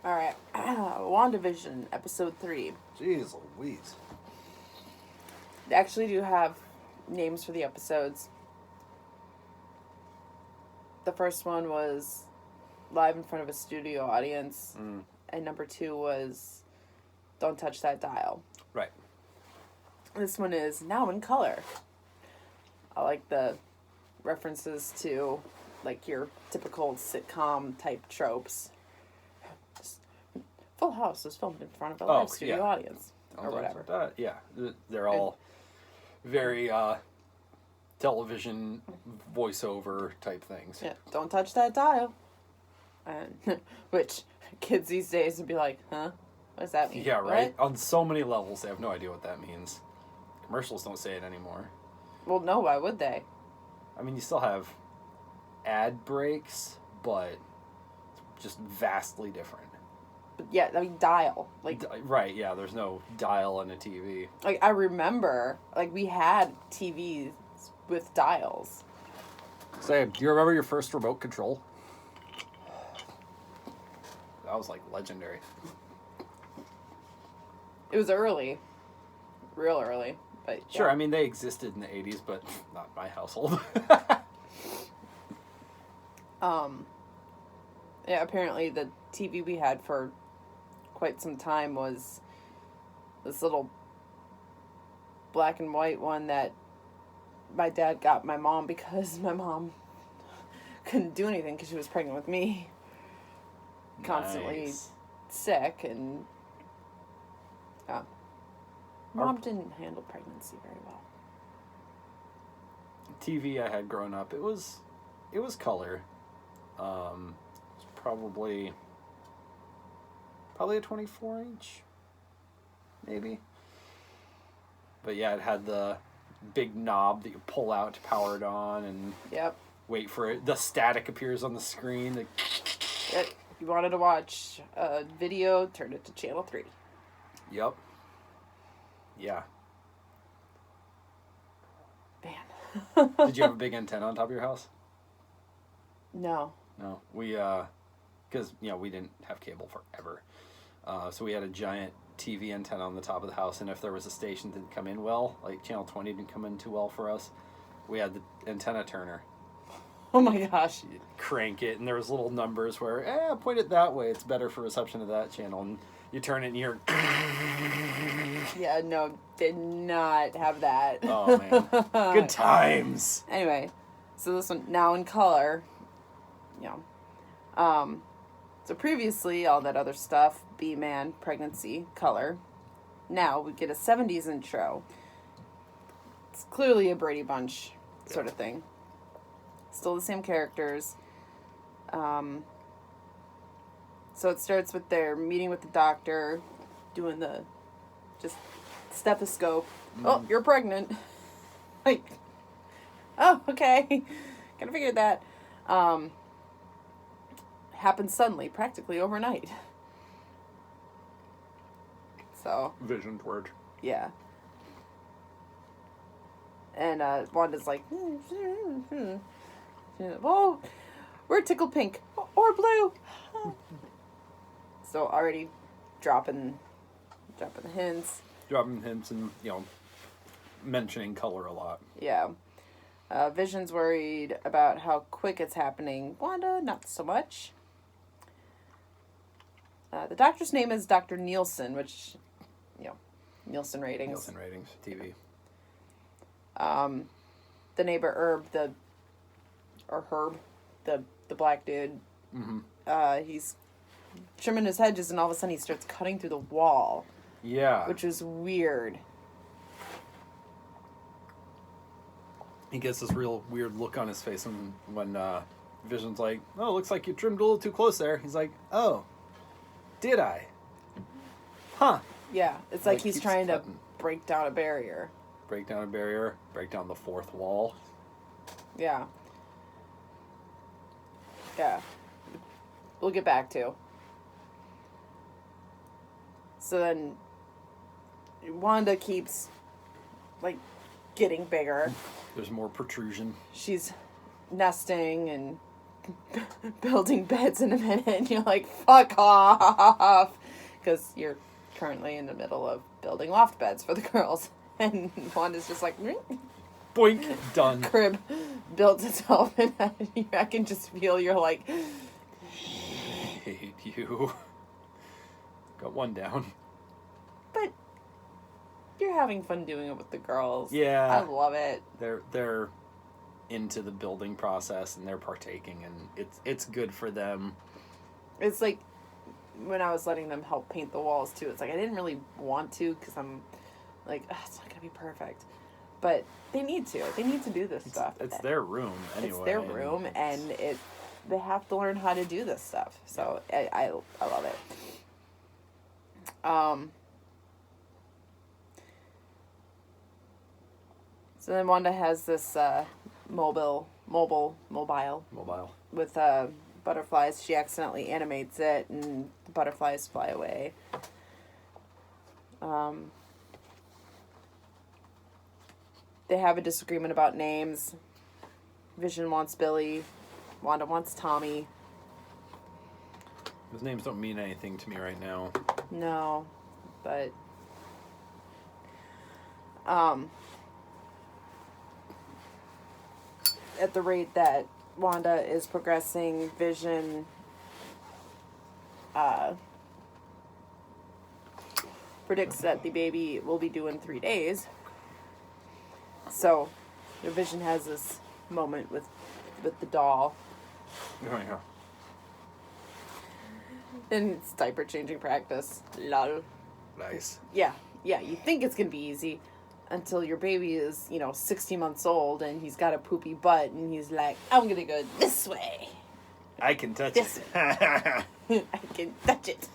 Alright. WandaVision, episode 3. Jeez Louise. They actually do have names for the episodes. The first one was live in front of a studio audience. And number 2 was Don't Touch That Dial. Right. This one is now in color. I like the references to, like, your typical sitcom type tropes. Full House was filmed in front of a live studio audience. Or whatever. Yeah. They're all very television voiceover type things. Yeah. Don't touch that dial. And which kids these days would be like, huh? What does that mean? Yeah, right? What? On so many levels, they have no idea what that means. Commercials don't say it anymore. Well, no, why would they? I mean, you still have ad breaks, but just vastly different. But yeah, I mean, dial. Like, right, yeah, there's no dial on a TV. like, I remember, like, we had TVs with dials. Say, do you remember your first remote control? That was, like, legendary. It was early. Real early. But yeah. Sure, I mean, they existed in the 80s, but not my household. Yeah, apparently the TV we had for quite some time was this little black and white one that my dad got my mom because my mom couldn't do anything because she was pregnant with me. Constantly sick, and Mom didn't handle pregnancy very well. TV I had growing up, it was color. It's probably a 24-inch, maybe. But yeah, it had the big knob that you pull out to power it on, and wait for it. The static appears on the screen. If you wanted to watch a video, turn it to channel 3. Yep. Yeah. Man. Did you have a big antenna on top of your house? No. No. We, because, we didn't have cable forever. So we had a giant TV antenna on the top of the house, and if there was a station that didn't come in well, like Channel 20 didn't come in too well for us, we had the antenna turner. Oh my gosh. You'd crank it, and there was little numbers where, point it that way, it's better for reception of that channel, and you turn it and you're... Yeah, no, did not have that. Oh, man. Good times. Anyway, so this one, now in color. So previously, all that other stuff, B-Man, pregnancy, color. Now we get a 70s intro. It's clearly a Brady Bunch sort of thing. Still the same characters. So it starts with their meeting with the doctor, doing the just stethoscope. Oh, you're pregnant. Like, oh, okay. Kind of figured that. Happened suddenly, practically overnight. So. Visioned word. Yeah. And Wanda's like, whoa, we're tickled pink or blue. So already dropping the hints. Dropping hints and, mentioning color a lot. Yeah. Vision's worried about how quick it's happening. Wanda, not so much. The doctor's name is Dr. Nielsen, which, Nielsen ratings. Nielsen ratings, TV. The neighbor Herb, the black dude, he's trimming his hedges, and all of a sudden he starts cutting through the wall. Yeah. Which is weird. He gets this real weird look on his face when Vision's like, oh, looks like you trimmed a little too close there. He's like, oh, did I? Huh. Yeah, it's like he's trying to break down a barrier. Break down a barrier, break down the fourth wall. Yeah. Yeah. We'll get back to. So then Wanda keeps, getting bigger. There's more protrusion. She's nesting and building beds in a minute, and you're like, fuck off, because you're currently in the middle of building loft beds for the girls, and Wanda's just like, boink, done. Crib built itself, and I can just feel you're like, hate you. Got one down. But you're having fun doing it with the girls. Yeah. I love it. They're into the building process, and they're partaking, and it's good for them. It's like when I was letting them help paint the walls too. It's like I didn't really want to because I'm like, it's not gonna be perfect, but they need to. They need to do this stuff. It's their room anyway. It's their room, and they have to learn how to do this stuff. So I love it. So then Wanda has this mobile with butterflies. She accidentally animates it, and the butterflies fly away. They have a disagreement about names. Vision wants Billy. Wanda wants Tommy. Those names don't mean anything to me right now. No, but at the rate that Wanda is progressing, Vision predicts that the baby will be due in 3 days. So, the Vision has this moment with the doll. Oh, yeah. And it's diaper changing practice. Lol. Nice. Yeah, you think it's gonna be easy until your baby is, 60 months old and he's got a poopy butt and he's like, I'm gonna go this way. I can touch This it. I can touch it.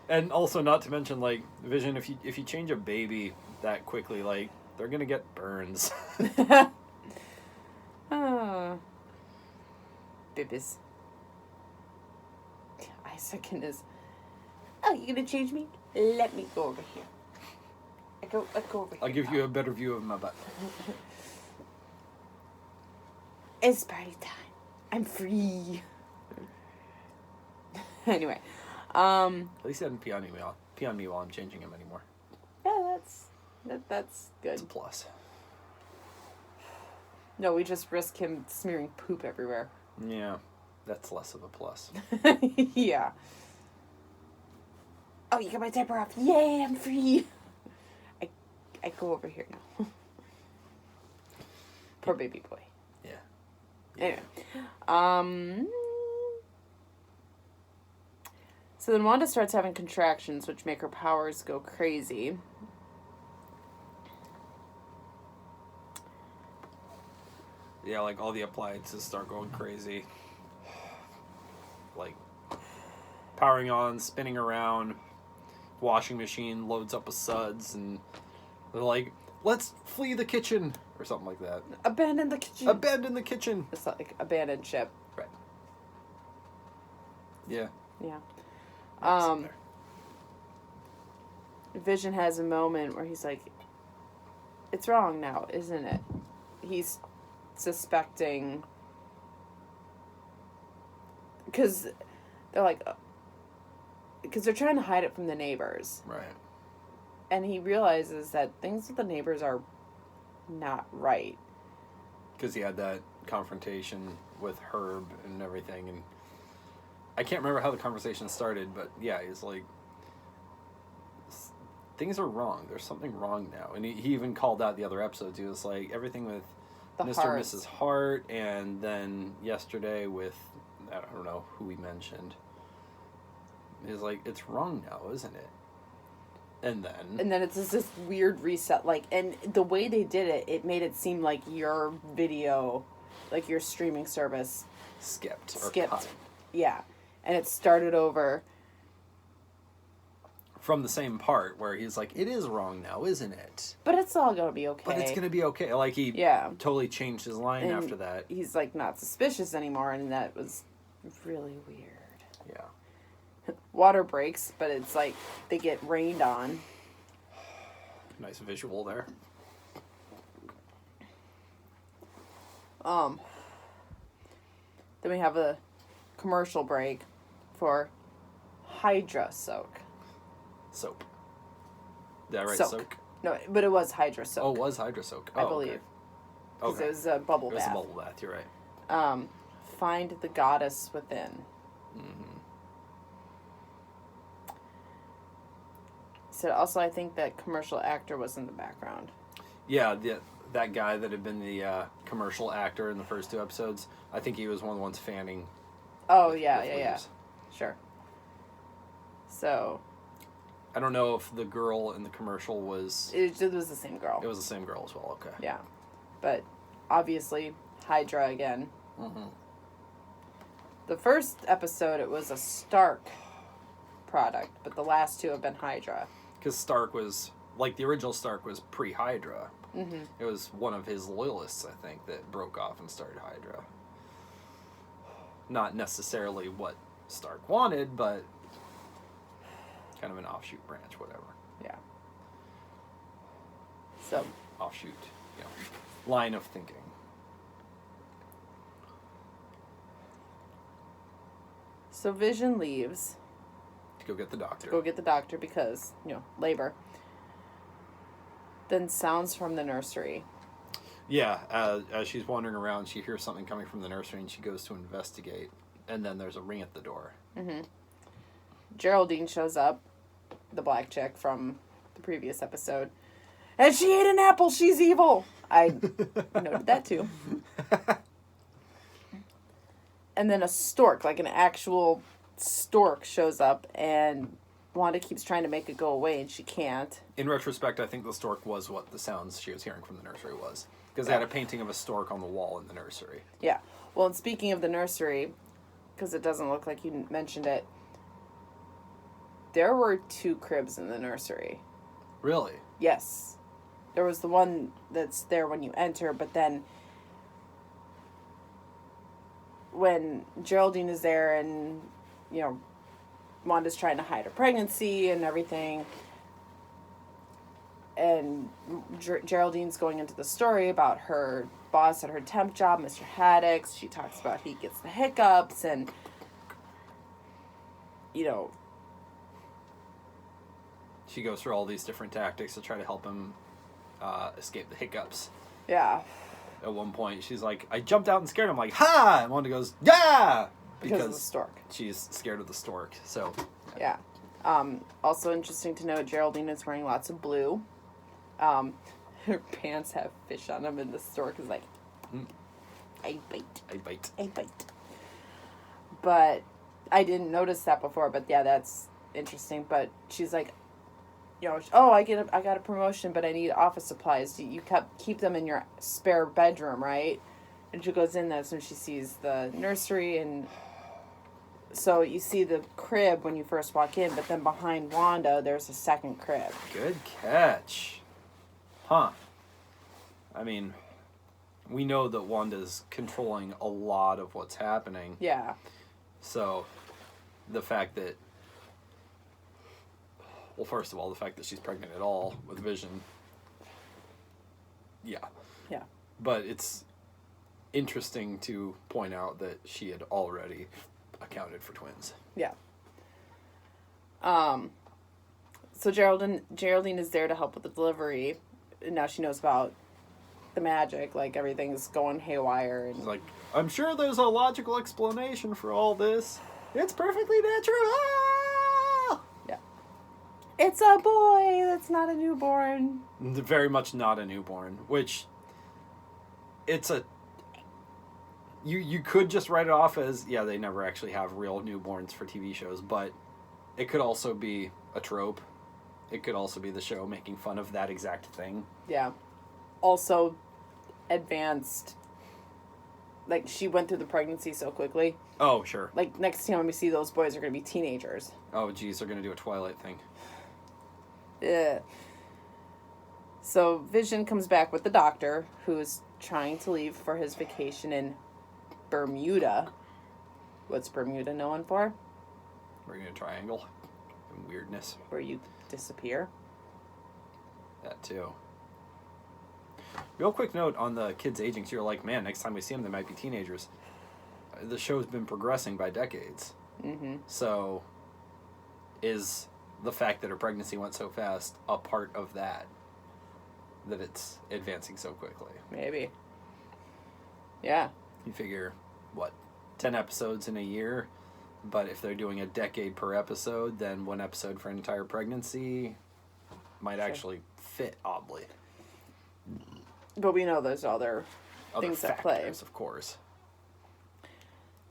And also, not to mention, like, Vision, if you change a baby that quickly, like, they're gonna get burns. Oh. Babies. Isaac and his, you gonna change me? Let me go over here. I go over here. I'll give you a better view of my butt. It's party time. I'm free. Anyway, At least he didn't pee on me while I'm changing him anymore. yeah, that's good. It's a plus. No, we just risk him smearing poop everywhere. Yeah, that's less of a plus. Yeah. Oh, you got my diaper off. Yay, I'm free. I go over here now. Poor baby boy. Yeah. Anyway. So then Wanda starts having contractions, which make her powers go crazy. Yeah, like all the appliances start going crazy. Like powering on, spinning around, washing machine loads up with suds, and they're like, let's flee the kitchen, or something like that. Abandon the kitchen. Abandon the kitchen. It's like abandoned ship. Right. Yeah. Yeah. There. Vision has a moment where he's like, it's wrong now, isn't it? He's suspecting, because they're like, because they're trying to hide it from the neighbors. Right. And he realizes that things with the neighbors are not right. Because he had that confrontation with Herb and everything, and I can't remember how the conversation started, but yeah, he's like, things are wrong. There's something wrong now. And he even called out the other episodes. He was like, everything with The Mr. heart. and Mrs. Hart, and then yesterday with, I don't know who he mentioned. He's like, it's wrong now, isn't it? And then it's just this weird reset, like, and the way they did it, it made it seem like your video, like your streaming service skipped. Yeah. And it started over From the same part where he's like, it is wrong now, isn't it? But it's all gonna be okay. But it's gonna be okay. Like, he totally changed his line And after that. he's like not suspicious anymore, and that was really weird. Yeah. Water breaks, but it's like they get rained on. Nice visual there. Then we have a commercial break for Hydra Soak. Soap. Did I write Soak. soak? No, but it was Hydra Soak. Oh, it was Hydra Soak. I believe. Because it was a bubble bath. It was a bubble bath, you're right. Find the Goddess Within. Mm-hmm. So also, I think that commercial actor was in the background. Yeah, that guy that had been the commercial actor in the first 2 episodes, I think he was one of the ones fanning. Oh, yeah. Sure. So... I don't know if the girl in the commercial was... It was the same girl. It was the same girl as well, okay. Yeah. But, obviously, Hydra again. Mm-hmm. The first episode, it was a Stark product, but the last 2 have been Hydra. Because Stark was... Like, the original Stark was pre-Hydra. Mm-hmm. It was one of his loyalists, I think, that broke off and started Hydra. Not necessarily what Stark wanted, but kind of an offshoot branch, whatever. Yeah. So. Offshoot, line of thinking. So Vision leaves. To go get the doctor. To go get the doctor because, labor. Then sounds from the nursery. Yeah, as she's wandering around, she hears something coming from the nursery, and she goes to investigate. And then there's a ring at the door. Mm-hmm. Geraldine shows up, the black chick from the previous episode. And she ate an apple, she's evil! I noted that too. And then a stork, like an actual stork, shows up, and Wanda keeps trying to make it go away, and she can't. In retrospect, I think the stork was what the sounds she was hearing from the nursery was. Because they had a painting of a stork on the wall in the nursery. Yeah. Well, and speaking of the nursery, because it doesn't look like you mentioned it, there were 2 cribs in the nursery. Really? Yes. There was the one that's there when you enter, but then when Geraldine is there and, Wanda's trying to hide her pregnancy and everything, and Geraldine's going into the story about her boss at her temp job, Mr. Haddix. She talks about he gets the hiccups and, She goes through all these different tactics to try to help him escape the hiccups. Yeah. At one point, she's like, I jumped out and scared him. Like, ha! And Wanda goes, yeah! Because of the stork. She's scared of the stork, so... Yeah. Also interesting to note, Geraldine is wearing lots of blue. Her pants have fish on them, and the stork is like, I bite. But I didn't notice that before, but yeah, that's interesting. But she's like, I got a promotion, but I need office supplies. You keep them in your spare bedroom, right? And she goes in, that's when she sees the nursery, and so you see the crib when you first walk in, but then behind Wanda, there's a second crib. Good catch. Huh. I mean, we know that Wanda's controlling a lot of what's happening. Yeah. So, the fact that... Well, first of all, the fact that she's pregnant at all with Vision. Yeah. Yeah. But it's interesting to point out that she had already accounted for twins. Yeah. So Geraldine is there to help with the delivery. And now she knows about the magic, like everything's going haywire. And She's like, I'm sure there's a logical explanation for all this. It's perfectly natural. Ah! Yeah. It's a boy that's not a newborn. Very much not a newborn, which it's a... You could just write it off as, yeah, they never actually have real newborns for TV shows, but it could also be a trope. It could also be the show making fun of that exact thing. Yeah. Also, advanced. Like, she went through the pregnancy so quickly. Oh, sure. Like, next time we see those boys are going to be teenagers. Oh, geez, they're going to do a Twilight thing. Yeah. So, Vision comes back with the doctor, who is trying to leave for his vacation in Bermuda. What's Bermuda known for? Bermuda Triangle. And weirdness. Where you disappear. That too. Real quick note on the kids aging. So you're like, man, next time we see them, they might be teenagers. the show's been progressing by decades. Mm-hmm. So, is the fact that her pregnancy went so fast a part of that it's advancing so quickly? Maybe. Yeah. You figure, 10 episodes in a year? But if they're doing a decade per episode, then one episode for an entire pregnancy might actually fit, oddly. But we know there's other things factors, at play. Of course.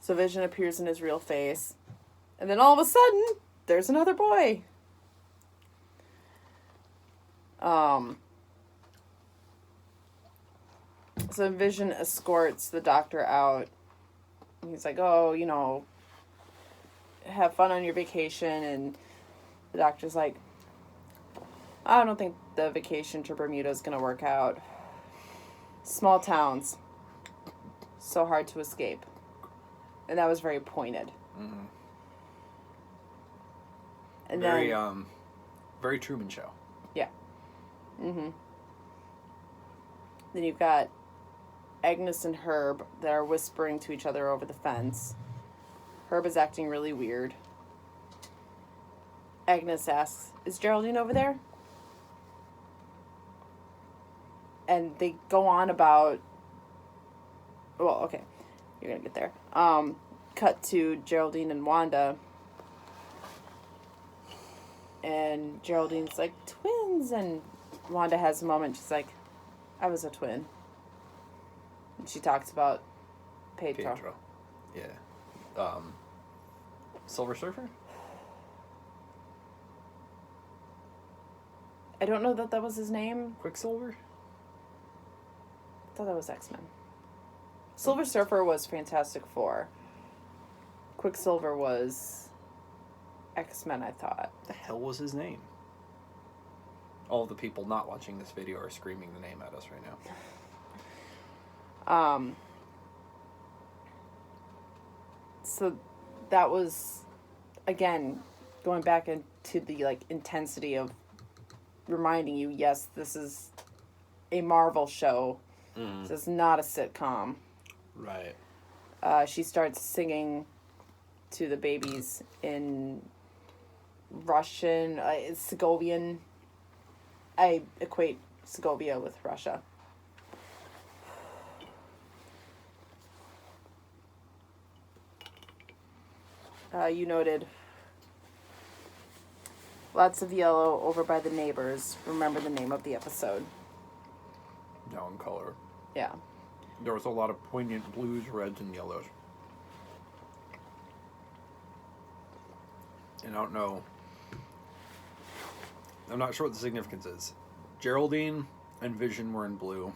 So Vision appears in his real face. And then all of a sudden, there's another boy. So Vision escorts the doctor out. He's like, oh, have fun on your vacation. And the doctor's like, I don't think the vacation to Bermuda is going to work out. Small towns. So hard to escape. And that was very pointed. Mm-hmm. And very Truman Show. Yeah. Mm-hmm. Then you've got Agnes and Herb that are whispering to each other over the fence. Herb is acting really weird. Agnes asks, is Geraldine over there? And they go on about... Well, okay. You're going to get there. Cut to Geraldine and Wanda. And Geraldine's like, twins! And Wanda has a moment. She's like, I was a twin. And she talks about Pedro. Yeah. Silver Surfer? I don't know that was his name. Quicksilver? I thought that was X-Men. Silver Surfer was Fantastic Four. Quicksilver was X-Men, I thought. What the hell was his name? All the people not watching this video are screaming the name at us right now. So that was, again, going back into the intensity of reminding you, yes, this is a Marvel show. This is not a sitcom. Right. She starts singing to the babies in Russian, Segovian. I equate Segovia with Russia. You noted lots of yellow over by the neighbors. Remember the name of the episode. Down color. Yeah. There was a lot of poignant blues, reds, and yellows. And I don't know. I'm not sure what the significance is. Geraldine and Vision were in blue.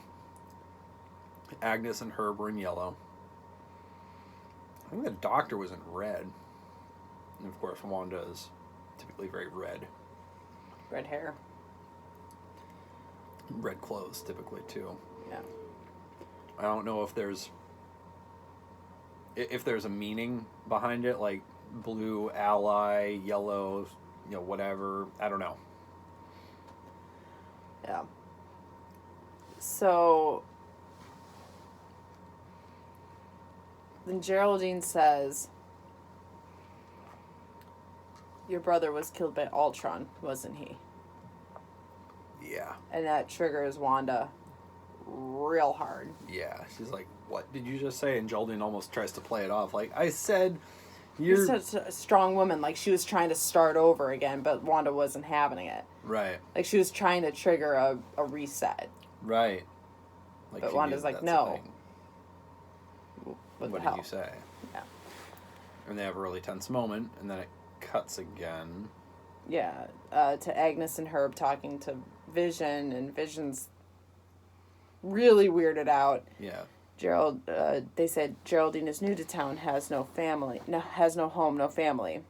Agnes and Herb were in yellow. I think the doctor was in red. And of course, Wanda is typically very red. Red hair. Red clothes, typically, too. Yeah. I don't know if there's a meaning behind it, like blue, ally, yellow, whatever. I don't know. Yeah. So then Geraldine says, your brother was killed by Ultron, wasn't he? Yeah. And that triggers Wanda real hard. Yeah. She's like, what did you just say? And Geraldine almost tries to play it off. Like, I said, you're such a strong woman. Like, she was trying to start over again, but Wanda wasn't having it. Right. Like, she was trying to trigger a reset. Right. Like, but Wanda's like, no. What did you say? Yeah. And they have a really tense moment, and then it cuts again. Yeah. To Agnes and Herb talking to Vision, and Vision's really weirded out. Yeah. They said Geraldine is new to town, has no family, has no home, no family.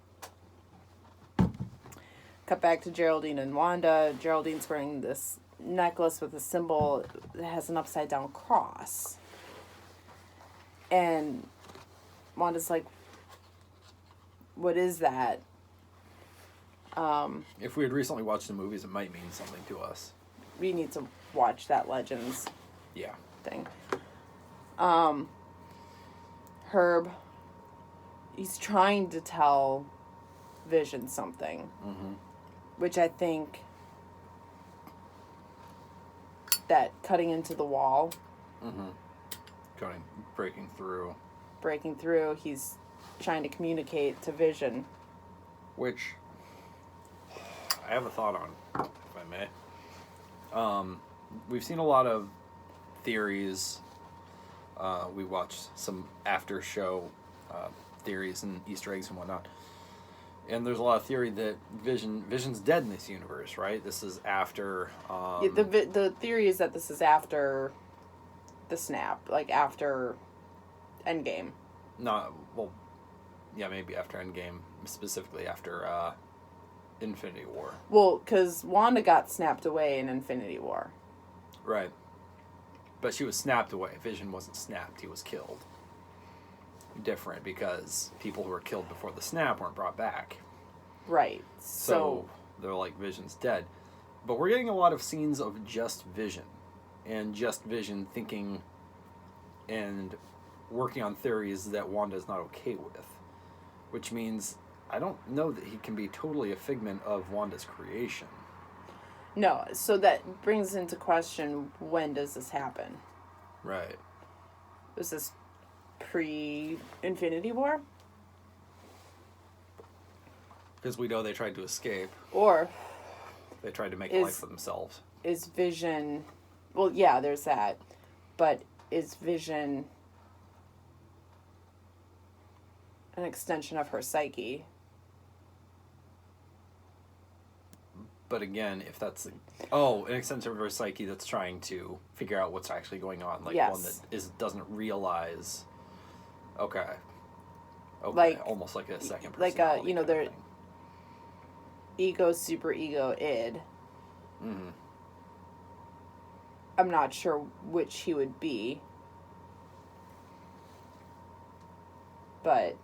Cut back to Geraldine and Wanda. Geraldine's wearing this necklace with a symbol that has an upside down cross. And Wanda's like, what is that? If we had recently watched the movies, it might mean something to us. We need to watch that Legends thing. Herb he's trying to tell Vision something. Mm-hmm. Which I think that cutting into the wall, breaking through, he's trying to communicate to Vision. Which I have a thought on, if I may. We've seen a lot of theories. We watched some after show theories and Easter eggs and whatnot. And there's a lot of theory that Vision's dead in this universe, right? This is after... the theory is that this is after the snap, like after Endgame. Maybe after Endgame, specifically after Infinity War. Well, because Wanda got snapped away in Infinity War. Right. But she was snapped away. Vision wasn't snapped, he was killed. Different, because people who were killed before the snap weren't brought back. Right. So they're like, Vision's dead. But we're getting a lot of scenes of just Vision. And just Vision thinking and working on theories that Wanda's not okay with. Which means I don't know that he can be totally a figment of Wanda's creation. No, so that brings into question, when does this happen? Right. Was this pre-Infinity War? Because we know they tried to escape. Or... they tried to make a life for themselves. Is Vision... Well, yeah, there's that. But is Vision an extension of her psyche? But again, if that's... an extension of her psyche that's trying to figure out what's actually going on. Like one that doesn't realize... Okay, like almost like a second personality. Like their ego, super ego, id. Mm-hmm. I'm not sure which he would be, but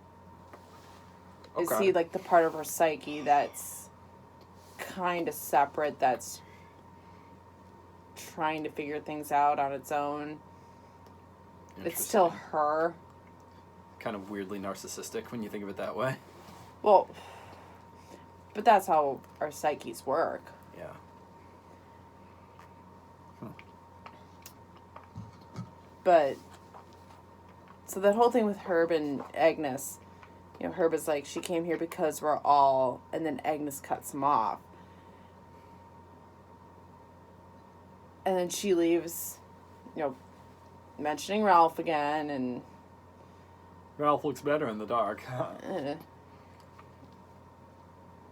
is he like the part of her psyche that's kind of separate, that's trying to figure things out on its own? It's still her. Kind of weirdly narcissistic when you think of it that way. Well, but that's how our psyches work. Yeah. But, so that whole thing with Herb and Agnes, Herb is like, she came here because we're all, and then Agnes cuts him off. And then she leaves, mentioning Ralph again, and... Ralph looks better in the dark.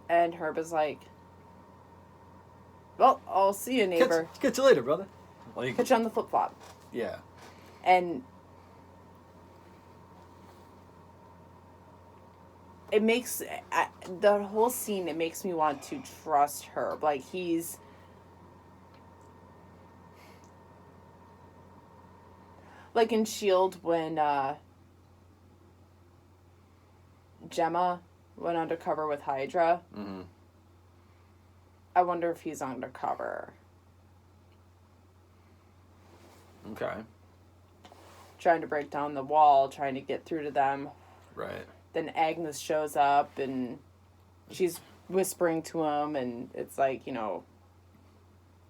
And Herb is like, well, I'll see you, neighbor. Catch you later, brother. Catch you on the flip-flop. Yeah. And it makes... the whole scene, it makes me want to trust Herb. Like, he's... like in S.H.I.E.L.D. when, Gemma went undercover with Hydra. Mm-hmm. I wonder if he's undercover. Okay. Trying to break down the wall, trying to get through to them. Right. Then Agnes shows up and she's whispering to him, and it's like,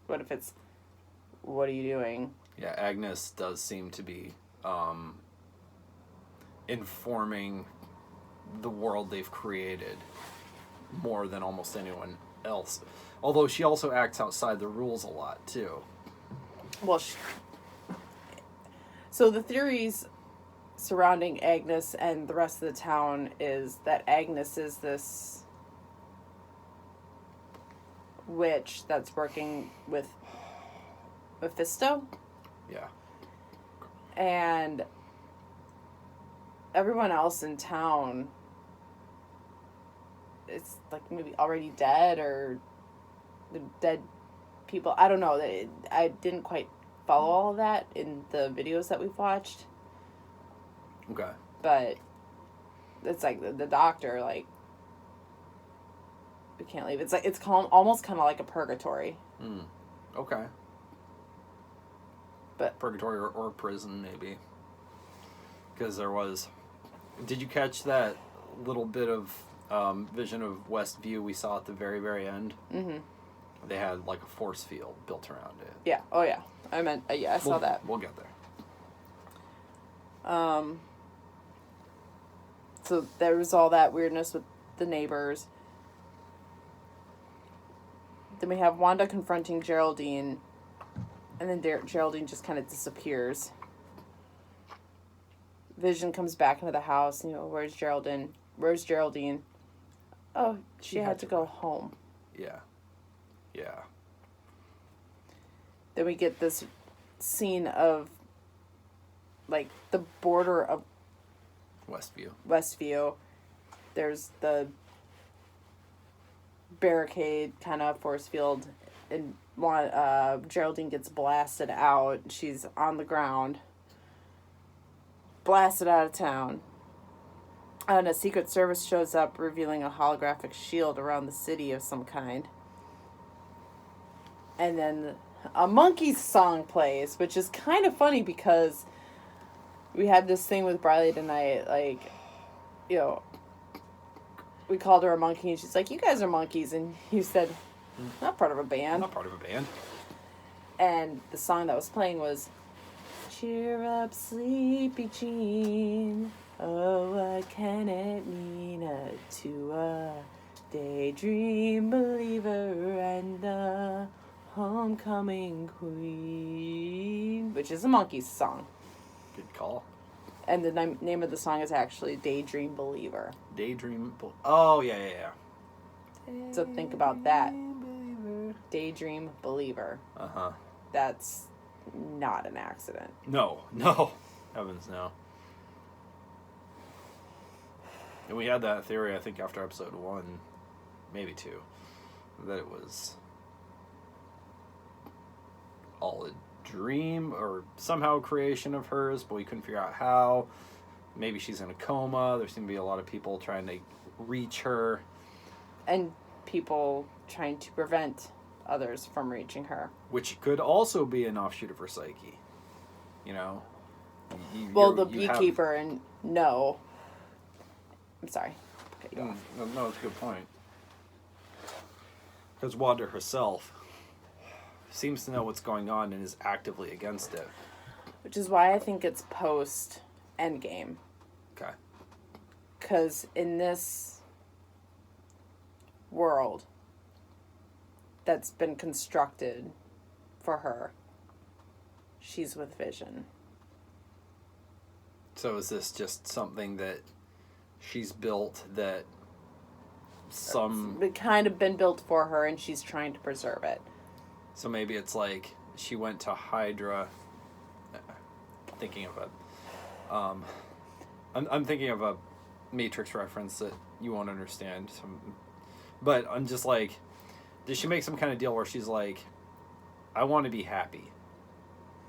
what if it's, what are you doing? Yeah, Agnes does seem to be informing the world they've created more than almost anyone else. Although she also acts outside the rules a lot, too. Well, so the theories surrounding Agnes and the rest of the town is that Agnes is this witch that's working with Mephisto. Yeah. And everyone else in town, it's like maybe already dead, or the dead people. I don't know. I didn't quite follow all of that in the videos that we've watched. Okay. But it's like the doctor, like, we can't leave. It's like, it's almost kind of like a purgatory. Okay. But purgatory or prison, maybe. Because there was... Did you catch that little bit of vision of Westview we saw at the very, very end, they had like a force field built around it. Yeah. Oh, yeah. I meant, I saw that. We'll get there. So there was all that weirdness with the neighbors. Then we have Wanda confronting Geraldine, and then Geraldine just kind of disappears. Vision comes back into the house. Where's Geraldine? Where's Geraldine? Oh, she had to go home. Yeah. Yeah. Then we get this scene of, like, the border of Westview. There's the barricade kind of force field, and Geraldine gets blasted out. She's on the ground, blasted out of town, and a Secret Service shows up revealing a holographic shield around the city of some kind. And then a Monkees song plays, which is kind of funny because we had this thing with Briley tonight, like, we called her a monkey, and she's like, you guys are monkeys, and you said, not part of a band. Not part of a band. And the song that was playing was, cheer up, sleepy Jean, oh, what can it mean to a daydream believer and a homecoming queen, which is a Monkees song. Good call. And the name of the song is actually Daydream Believer. Oh, yeah. So think about that. Daydream Believer. Uh-huh. That's not an accident. No. Heavens, no. And we had that theory, I think, after episode 1, maybe 2, that it was all a dream or somehow a creation of hers, but we couldn't figure out how. Maybe she's in a coma. There seem to be a lot of people trying to reach her. And people trying to prevent others from reaching her. Which could also be an offshoot of her psyche. The beekeeper and no. I'm sorry. Okay, no, it's a good point. Because Wanda herself seems to know what's going on and is actively against it. Which is why I think it's post-Endgame. Okay. Because in this world that's been constructed for her, she's with Vision. So is this just something that she's built that It's kind of been built for her and she's trying to preserve it. So maybe it's like she went to Hydra. Thinking of I'm thinking of a Matrix reference that you won't understand. But I'm just like, did she make some kind of deal where she's like, I want to be happy,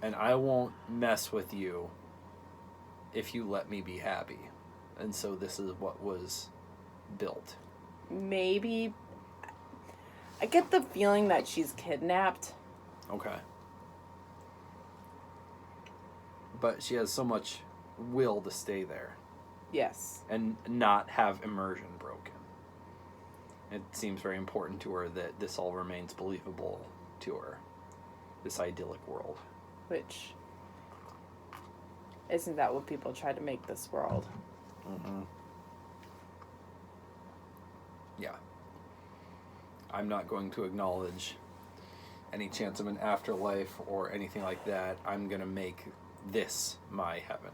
and I won't mess with you if you let me be happy, and so this is what was built. Maybe. I get the feeling that she's kidnapped. Okay. But she has so much will to stay there. Yes. And not have immersion broken. It seems very important to her that this all remains believable to her. This idyllic world. Which, isn't that what people try to make this world? Mm-hmm. Yeah. I'm not going to acknowledge any chance of an afterlife or anything like that. I'm going to make this my heaven.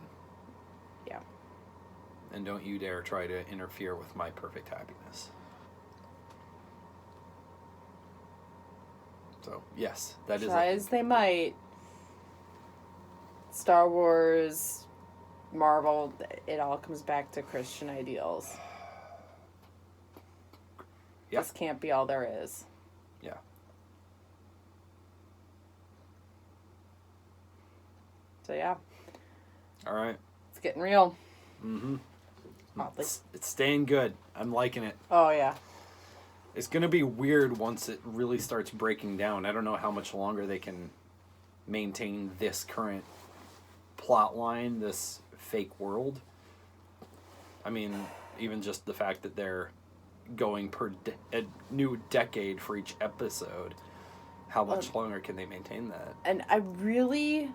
Yeah. And don't you dare try to interfere with my perfect happiness. So, yes, that is... Try as they might. Star Wars, Marvel, it all comes back to Christian ideals. Yeah. This can't be all there is. Yeah. So, yeah. All right. It's getting real. Mm-hmm. Oddly. It's staying good. I'm liking it. Oh, yeah. It's going to be weird once it really starts breaking down. I don't know how much longer they can maintain this current plot line, this fake world. I mean, even just the fact that they're going a new decade for each episode. How much longer can they maintain that? And I really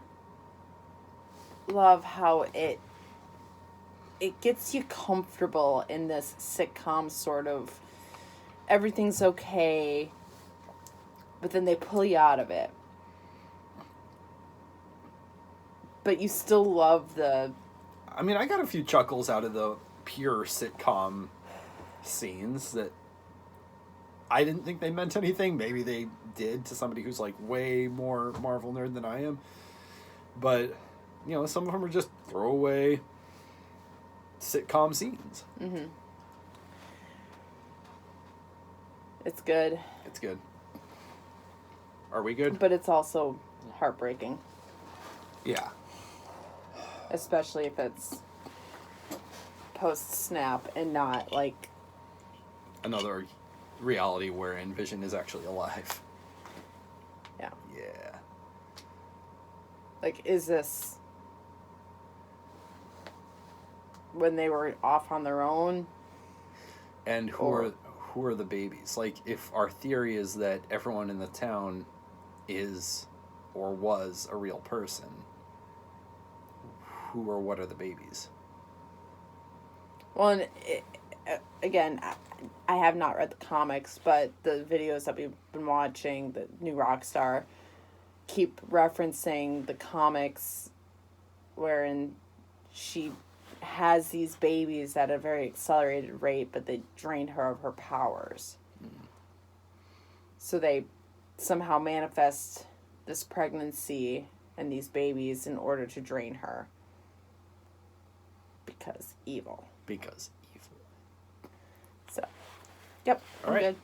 love how it gets you comfortable in this sitcom sort of everything's okay, but then they pull you out of it. But you still love the... I mean, I got a few chuckles out of the pure sitcom scenes that I didn't think they meant anything. Maybe they did to somebody who's like way more Marvel nerd than I am. But, you know, some of them are just throwaway sitcom scenes. Mm-hmm. It's good. It's good. Are we good? But it's also heartbreaking. Yeah. Especially if it's post-snap and not, like... Another reality wherein Vision is actually alive. Yeah. Yeah. Like, is this... when they were off on their own? And who are the babies? Like, if our theory is that everyone in the town is or was a real person, who or what are the babies? Well, and again, I have not read the comics, but the videos that we've been watching, the new Rockstar, keep referencing the comics wherein she has these babies at a very accelerated rate, but they drained her of her powers. Mm. So they somehow manifest this pregnancy and these babies in order to drain her. Because evil. Because evil. So, yep, All I'm right. good.